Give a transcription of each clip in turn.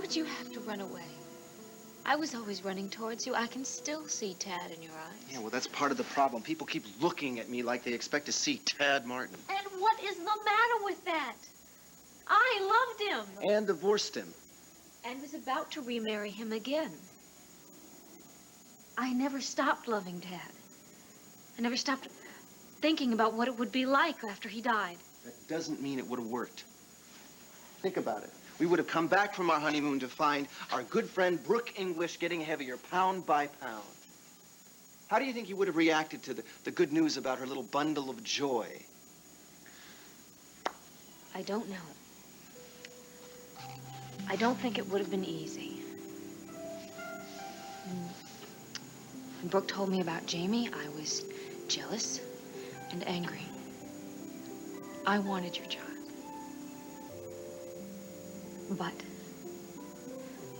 would you have to run away? I was always running towards you. I can still see Tad in your eyes. Yeah, well, that's part of the problem. People keep looking at me like they expect to see Tad Martin. And what is the matter with that? I loved him. And divorced him. And was about to remarry him again. I never stopped loving Tad. I never stopped thinking about what it would be like after he died. That doesn't mean it would have worked. Think about it. We would have come back from our honeymoon to find our good friend Brooke English getting heavier pound by pound. How do you think he would have reacted to the good news about her little bundle of joy? I don't know. I don't think it would have been easy. When Brooke told me about Jamie, I was jealous and angry. I wanted your child. But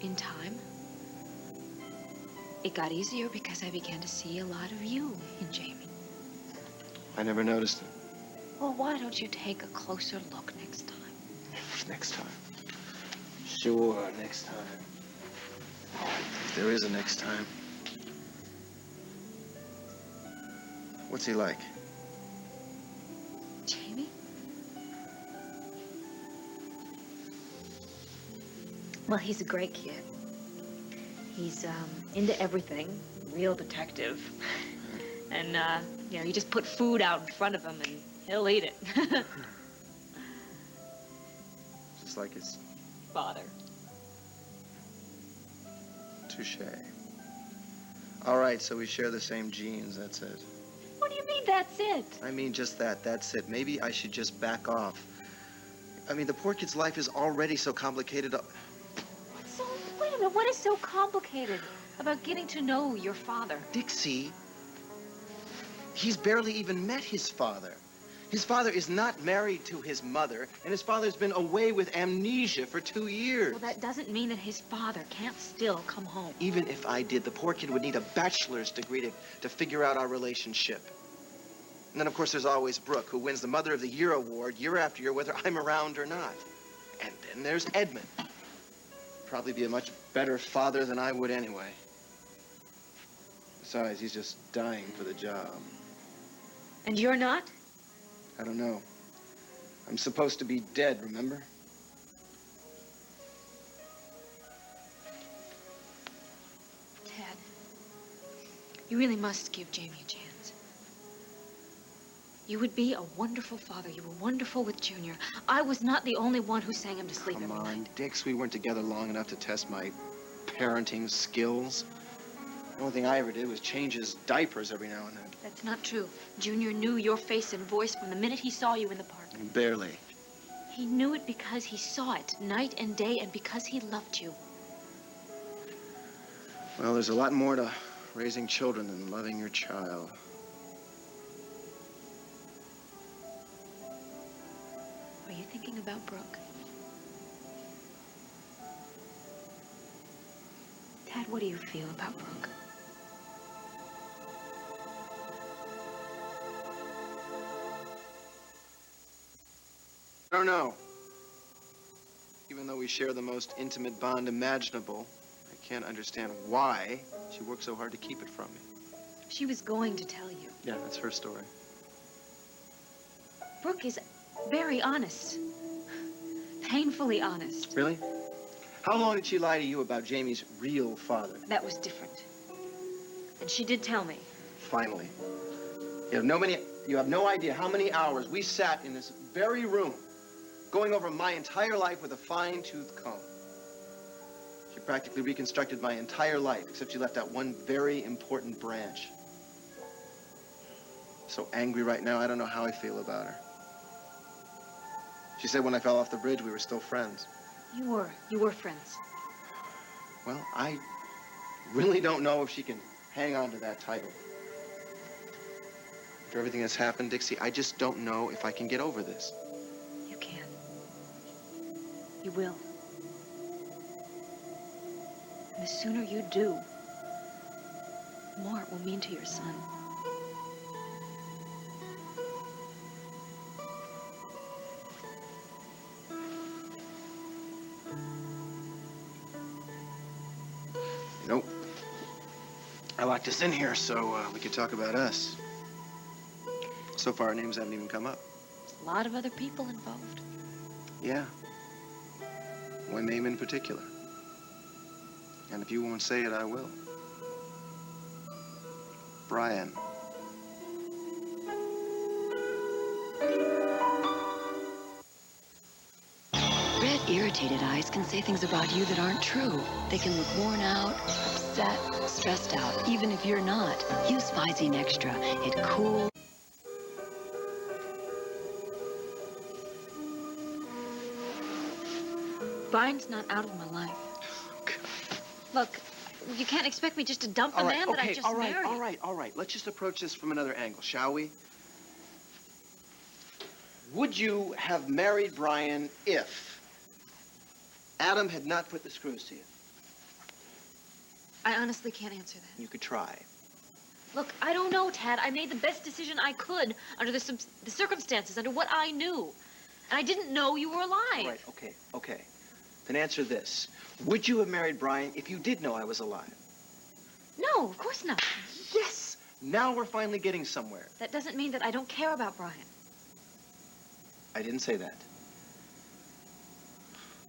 in time, it got easier because I began to see a lot of you in Jamie. I never noticed it. Well, why don't you take a closer look next time? Next time. Sure, next time. If there is a next time. What's he like? Jamie? Well, he's a great kid. He's into everything, real detective. And, you know, you just put food out in front of him and he'll eat it. Just like his father. Touche. All right, so we share the same genes, that's it. What do you mean, that's it? I mean just that, that's it. Maybe I should just back off. I mean, the poor kid's life is already so complicated. Wait a minute, what is so complicated about getting to know your father? Dixie, he's barely even met his father. His father is not married to his mother, and his father's been away with amnesia for 2 years. Well, that doesn't mean that his father can't still come home. Even if I did, the poor kid would need a bachelor's degree to figure out our relationship. And then, of course, there's always Brooke, who wins the Mother of the Year award year after year, whether I'm around or not. And then there's Edmund. Probably be a much better father than I would anyway. Besides, he's just dying for the job. And you're not? I don't know. I'm supposed to be dead, remember? Ted, you really must give Jamie a chance. You would be a wonderful father. You were wonderful with Junior. I was not the only one who sang him to sleep every night. Come on, Dix, we weren't together long enough to test my parenting skills. The only thing I ever did was change his diapers every now and then. That's not true. Junior knew your face and voice from the minute he saw you in the park. Barely. He knew it because he saw it night and day and because he loved you. Well, there's a lot more to raising children than loving your child. Are you thinking about Brooke? Dad, what do you feel about Brooke? I don't know. Even though we share the most intimate bond imaginable, I can't understand why she worked so hard to keep it from me. She was going to tell you. Yeah, that's her story. Brooke is very honest. Painfully honest. Really? How long did she lie to you about Jamie's real father? That was different. And she did tell me. Finally. You have no idea how many hours we sat in this very room going over my entire life with a fine-tooth comb. She practically reconstructed my entire life, except she left out one very important branch. So angry right now, I don't know how I feel about her. She said when I fell off the bridge, we were still friends. You were friends. Well, I really don't know if she can hang on to that title. After everything that's happened, Dixie, I just don't know if I can get over this. You can. You will. And the sooner you do, the more it will mean to your son. Nope. I locked us in here so we could talk about us. So far, our names haven't even come up. There's a lot of other people involved. Yeah. One name in particular. And if you won't say it, I will. Brian. Red, irritated eyes can say things about you that aren't true. They can look worn out, upset, stressed out, even if you're not. Use Visine Extra. It cools. Brian's not out of my life. Look, you can't expect me just to dump the man that I just married. All right. Let's just approach this from another angle, shall we? Would you have married Brian if Adam had not put the screws to you? I honestly can't answer that. You could try. Look, I don't know, Tad. I made the best decision I could under the circumstances, under what I knew. And I didn't know you were alive. All right, okay. Then answer this. Would you have married Brian if you did know I was alive? No, of course not. Yes! Now we're finally getting somewhere. That doesn't mean that I don't care about Brian. I didn't say that.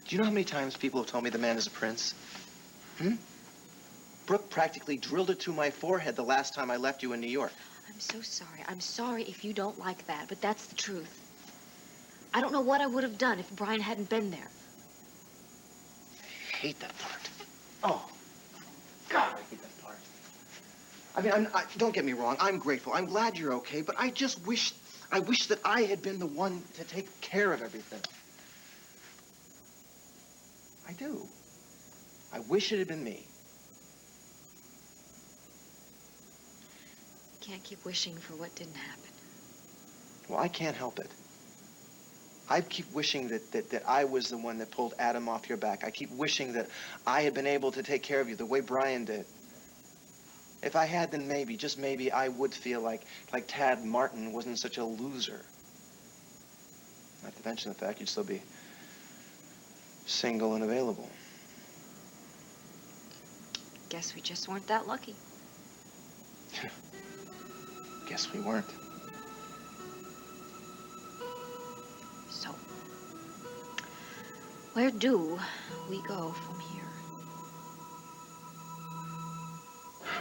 Do you know how many times people have told me the man is a prince? Brooke practically drilled it to my forehead the last time I left you in New York. I'm so sorry. I'm sorry if you don't like that, but that's the truth. I don't know what I would have done if Brian hadn't been there. I hate that part. Oh, God, I hate that part. I mean, don't get me wrong. I'm grateful. I'm glad you're okay, but I just wish that I had been the one to take care of everything. I do. I wish it had been me. You can't keep wishing for what didn't happen. Well, I can't help it. I keep wishing that I was the one that pulled Adam off your back. I keep wishing that I had been able to take care of you the way Brian did. If I had, then maybe, just maybe, I would feel like Tad Martin wasn't such a loser. Not to mention the fact you'd still be single and available. Guess we just weren't that lucky. Guess we weren't. So, where do we go from here?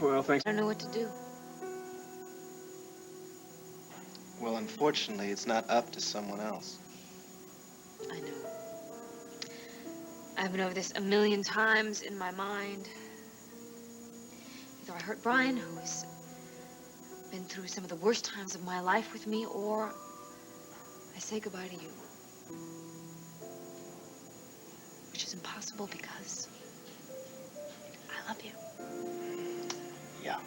Well, thanks. I don't know what to do. Well, unfortunately, it's not up to someone else. I know. I've been over this a million times in my mind. Either I hurt Brian, who's been through some of the worst times of my life with me, or I say goodbye to you. Which is impossible because I love you. Yeah.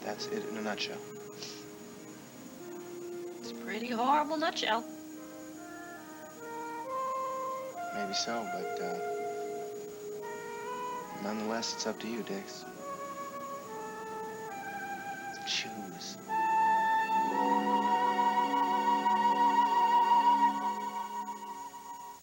That's it in a nutshell. It's a pretty horrible nutshell. Maybe so, but nonetheless, it's up to you, Dix. Choose.